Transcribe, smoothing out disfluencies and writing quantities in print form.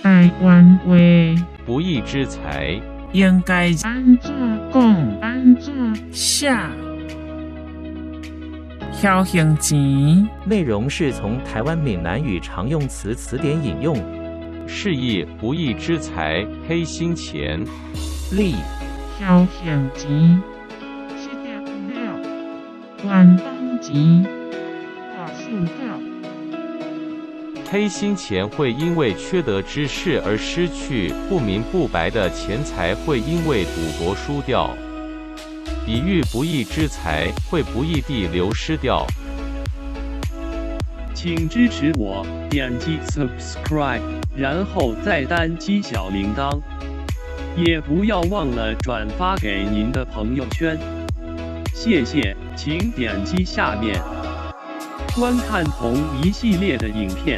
台湾话不义之财应该安怎讲？安怎写？侥幸钱内容是从台湾闽南语常用词词典引用。是以不义之财黑心钱。例侥幸钱失掉了，元旦钱大输掉。黑心钱会因为缺德之事而失去，不明不白的钱财会因为赌博输掉。比喻不义之财会不义地流失掉。请支持我，点击 subscribe， 然后再单击小铃铛，也不要忘了转发给您的朋友圈。谢谢，请点击下面观看同一系列的影片。